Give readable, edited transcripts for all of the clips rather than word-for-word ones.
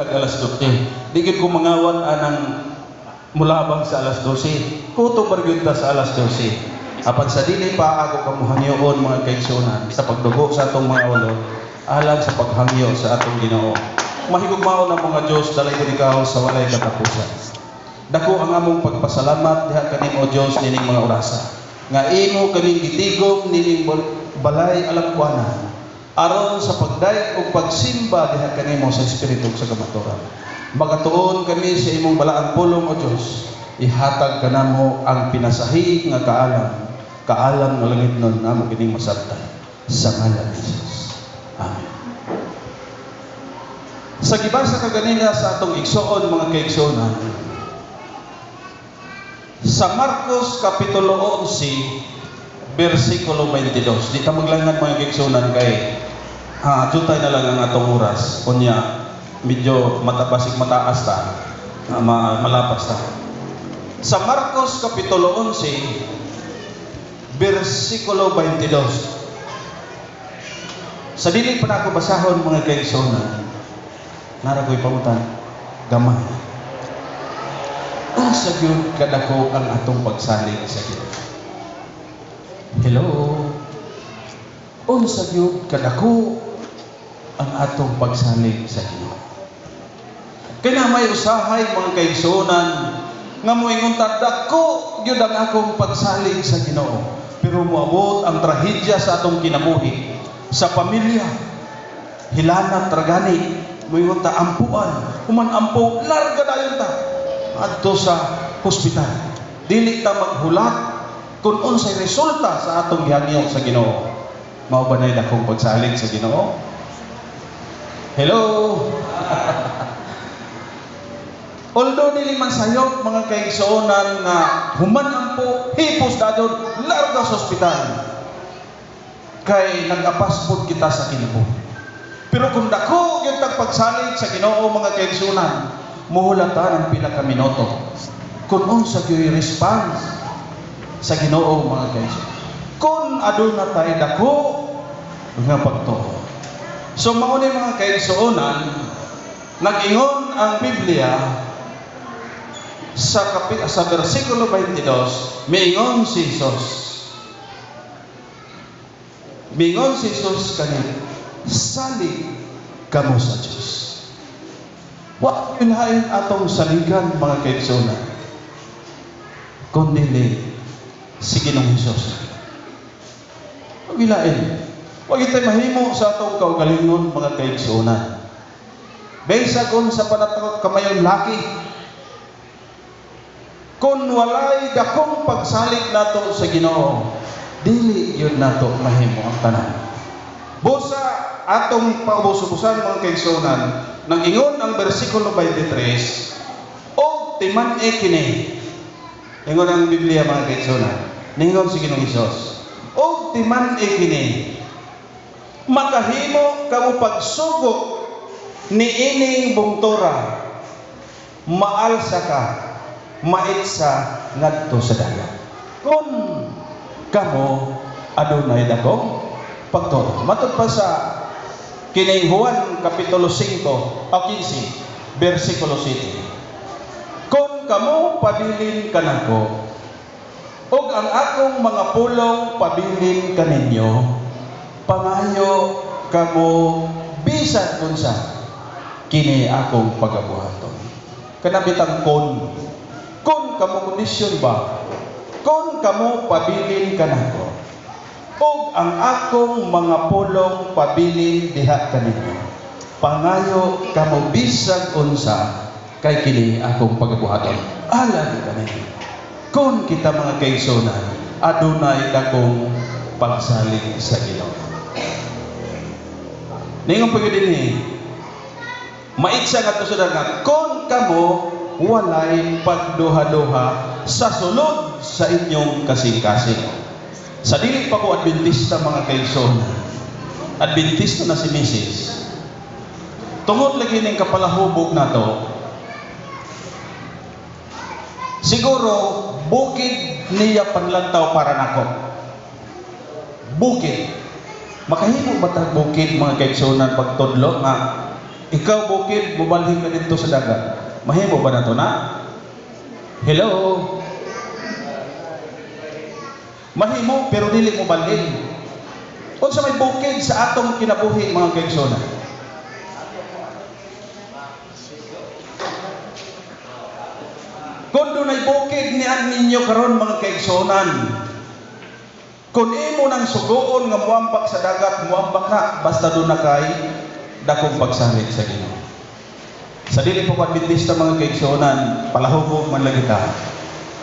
alas 12. Digid ko mangawan anang mulabang sa alas 12. Kuto bargyunta sa alas 12. Apan sa dili pa ako kamuhangyoon mga kaigsunan sa pagdugo sa atong mga ulo alang sa paghangyo sa atong Ginoo. Mahigugmaon ang mga Dios dalay ko ikaw sa walay katapusan. Dako ang among pagpasalamat diha kaning o Dios nining mga orasa. Nga imo kaming gitigom nining balay alakwanan aron sa pagdayeg ug pagsimba diha kanimo sa espiritu sa kamatuoran. Magatuon kami sa imong balaang pulong o Dios. Ihatag kanamo ang pinasahi nga kaalam nga langit nun namo kining masabtan sa ngalan ni Jesus. Amen. Sa gibasa kaganina sa atong igsuon mga kaigsuonan, sa Marcos kapitulo 11 versikulo 22. Di ta maglangan mga kaigsuonan kay jutay na lang ang atong oras. Kunya medyo matabasig mataas ta, malapas ta. Sa Marcos kapitulo 11 versikulo 22. Sa dili pa na ako basahon mga kaigsuonan, nara ko'y pangutan, gamay. Sa gyud kadako ang atong pagsalig sa Ginoo. Hello. Unsa gyud kadako ang atong pagsalig sa Ginoo. Kaya may usahay mga kaigsuonan nga moingon ta dako gyud ang akong pagsalig sa Ginoo. Pero moabot ang trahedya sa atong kinabuhi, sa pamilya, hilanat tragani, moingon ta ampuan, human ampo larga dayon ta adto sa hospital. Dili ta maghulat kung unsay resulta sa atong gihangyo sa Ginoo. Mao ba nay dakong pagsalig sa Ginoo? Hello. Although dili man sayop mga kaigsuonan nga human ampo hipos dayon larga sa ospital kay nag-apas pud kita sa kinabuhi. Pero kung dako gyud tag pagsalig sa Ginoo mga kaigsuonan, muhulatan ang pila ka minuto kung unsa gyud response sa Ginoo mga kaigsuonan. Kung aduna tay dako nga pagtuo. So mao ni mga kaigsuonan, nag-ingon ang Biblia sa versikulo 22, miingon si Jesus. Miingon si Jesus kanina, salig kamo sa Dios. Wa pinhain atong saligan mga kaigsuonan, kundi si Ginoong Hesus. Wilain. Wag itay mahimo sa atong kaugalingon mga kaigsuonan. Beisagon sa panatakot kamayon laki. Kung walay dakong pagsalig nato sa Ginoo, dili yun nato mahimo ang tanan. Busa atong paubusubusan mga kaigsuonan, nang ingon ang versikulo 23, o timan-e kini. Ingon ang Biblia mga kaigsuonan, ningon si Ginoong Hesus, o timan-e kini, makahimo kamo pagsugo ni ining bungtora, maalsa ka, maitsa ngadto sa dagat. Kung kamo adunay dakong pagtuo. Matud pa sa kining Juan kapitulo 5 o 15 versikulo 7. Kung kamo pabilin kanako ug ang akong mga pulong pabilin kaninyo, pangayo kamo bisan unsa kini akong pagabuhaton. Kanabitang kun kamo kondisyon ba, kun kamo pabilin kanako ug ang akong mga pulong pabilin diha kaninyo, pangayo kamo bisan unsa kay kini akong pagabuhaton. Alam kanino kun kita mga kaigsuonan adunay dakong pagsalig sa Ginoo. Ningon pagyo dinhi, maitsa ngadto sa dagat kun kamo walay pagduha-duha sa sulod sa inyong kasing-kasing. Sa dili pa ko Adventista mga kaigsuonan, Adventista na si Mrs. Tungod lagi ning kapalahubog nato, siguro bukid niya panlantaw para nako. Bukid. Makahimo ba tag bukid mga kaigsuonan pagtudlo nga Ikaw bukid, mubalhin ka dito sa dagat. Mahimo ba na to na? Hello? Mahimo, pero dili mo balhin. Kung sa may bukid sa atong kinabuhi, mga kaigsonan. Kung doon ay bukid niyan ninyo karon mga kaigsonan, kung imo nang sugoon nga muambak sa dagat, muambak na, basta doon na kay dakong pagsalit sa Ginoo. Sa dili po Adventista mga kaigsonan, palahubog man lagi ta.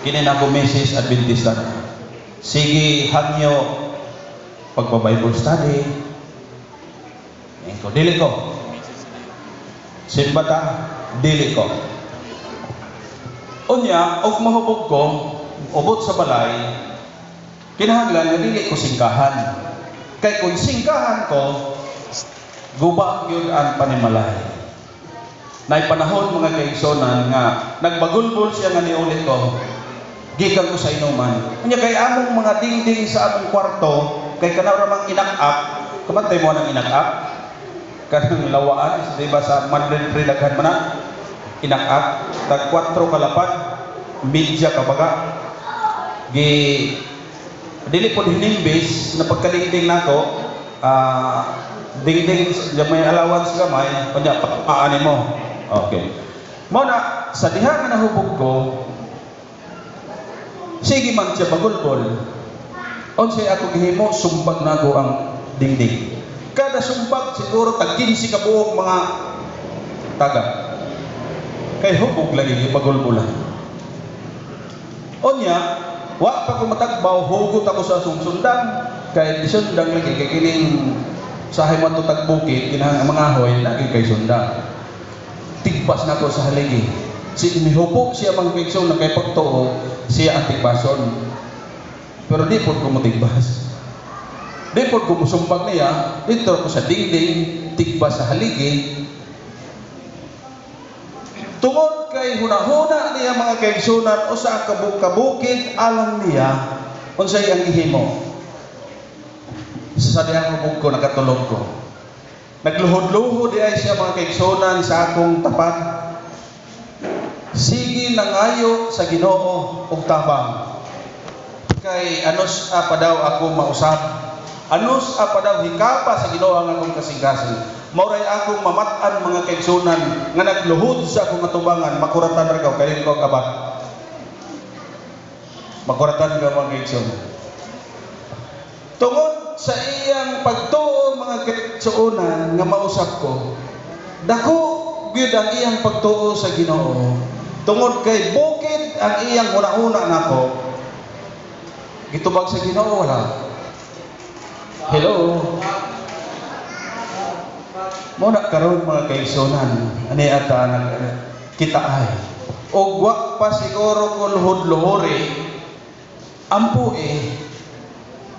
Kini na ko message Adventista. Sige hangyo pagpa-Bible study. Engko dili ko. Simbata dili ko. Unya, og mahubog ko, ubot sa balay, kinahanglan nga dili ko singkahan. Kay kung singkahan ko, guba yun ang panimalay. Nay panahon mga kaigsonan nga nagbagulbol siya nga niulit ko, gikan ko sa inuman. Kanya kay among mga dingding sa among kwarto, kay kanaw ramang inak-up, kamantay mo nang inak-up? Kanang lawaan, di ba sa Madrid Rilaghan man na? Inak-up, tag 4 kalapat, media kabaga. Dili po hinimbis na pagkalingding nako, dingding may allowance gamay, kanya paani mo. Okay. Mo na sa diha nga nahubog ko, sige man siya bagulbol. Unsay ako gihimo, sumbag nago ang dingding. Kada sumbag siguro tag 15 ka buok mga taga. Kay hubog lagi bagulbolan. Onya, wa pa ko matagbaw, hugot ako sa sumsundan, kay disundang lagi kay kining sahay man to tagbukid, kinahang mga hoy lagi kay sunda. Tigpas na ko sa haligi. Si mihupok siya mang pigso na kay pagtuo, siya ang tigbason. Pero di po ko matigbas. Di po ko musumbag niya, dito ko sa dingding, tigbas sa haligi. Tungod kay hunahuna niya mga kaigsunan o sa kabukid alam niya unsay ang gihimo. Sa dihang hubog ko nakatulog ko. Nagluhod-luhod di ay siya mga kaigsunan sa akong tapat. Sige nangayo sa Ginoo og tabang. Kay anos pa daw ako mausab. Anos pa daw hikapa sa Ginoo ang akong kasing-kasing. Mauray akong mamatan mga kaigsunan nga nagluhod sa akong atubangan, makuratan ra ko kay ko kabat. Makuratan ka mga kaigsunan. Tungod sa iyang pagtuo mga kaigsunan nga mausap ko, dako gyud ang iyang pagtuo sa Ginoo. Tungod kay bukid ang iyang una-una nako. Gitubag sa Ginoo wala. Hello. Muna karon mga kaigsunan, ani ata kita ay. Og wa pa siguro ko luhod-luhori, ampu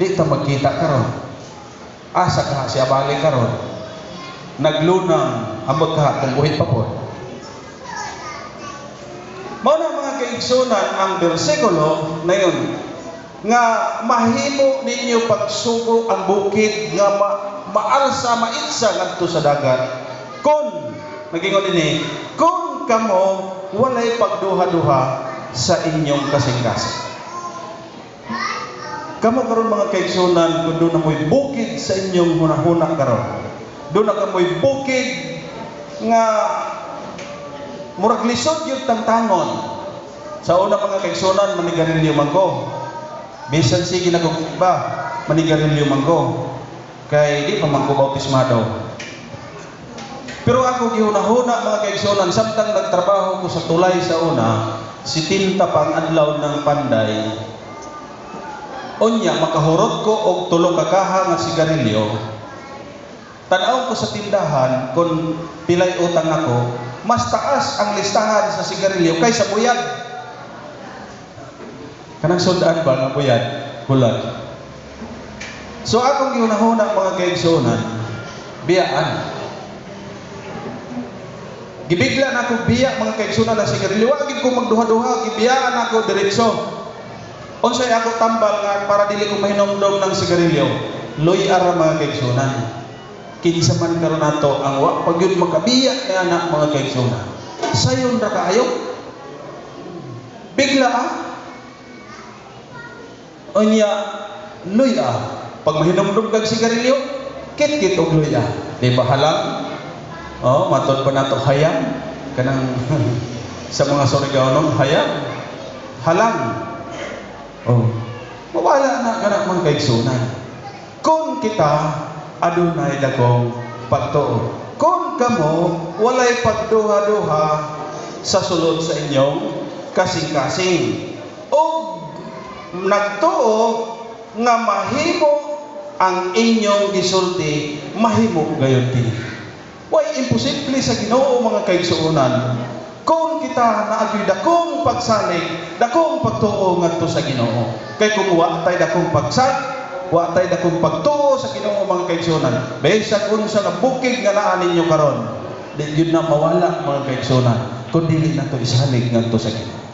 di ta magkita karon. Asa ka siya balik karon. Naglunang ambag ka kung buhit pa po. Muna mga kaigsunan ang bersikulo na yun, nga mahimo ninyo pagsugo ang bukid nga maalsa maitsa ngadto sa dagat kun nagingon ini kun kamo walay pagduha-duha sa inyong kasing-kasing. Kamo karon mga kaigsunan kun doon na mo'y bukid sa inyong hunahuna karon, doon na kamo'y bukid nga murag lisod yung tangtangon. Sa una mga kaigsunan manigarilyo man ko, bisan sige na kung iba manigarilyo man ko, kay di pa man ko bautismado. Pero ako gihuna-huna mga kaigsunan, samtang nagtrabaho ko sa tulay sa una, si tinta pang adlaw ng panday. Unya makahurot ko og tulo ka kaha nga sigarilyo. Tan-aw ko sa tindahan kung pilay utang ako, mas taas ang listahan sa sigarilyo kaysa buyad. Kanang sundaan ba nga buyad? Bulag. So akong gihuna-huna mga kaigsunan, biyaan. Gibigla na ako biya mga kaigsunan ng sigarilyo. Wagid ko magduha-duha, gibiyaan ako diretso. Unsay ako tambal nga para dili ko mahinomdom ng sigarilyo. Loy ara mga kaigsunan. kinsa man karon nato ang wa pag yun makabiyak nga anak mga kaigsunan. Sayon ra kaayo. Bigla Onya luya pag mahinumdum kag sigarilyo, kit-kit og luya. Di ba halang? Oh, matod pa nato hayang kanang sa mga Surigaonon hayang. Halang. Oh. Mawala na kana man kaigsunan. Kung kita adunay dakong pagtuo. Kung kamo walay pagduha-duha sa sulod sa inyong kasing-kasing. O nagtuo nga mahimo ang inyong gisulti, mahimo gayon din. Way imposible sa Ginoo mga kaigsuonan. Kung kita naagyoy dakong pagsalig, dakong pagtuo ngadto sa Ginoo. Kay kung wa tay dakong wa tay dakong pagtuo sa Ginoo mga kaigsuonan, bisag unsa nga bukid nga naa ninyo karon, di yun na mawala mga kaigsuonan, kun dili nato isalig ngadto sa Ginoo.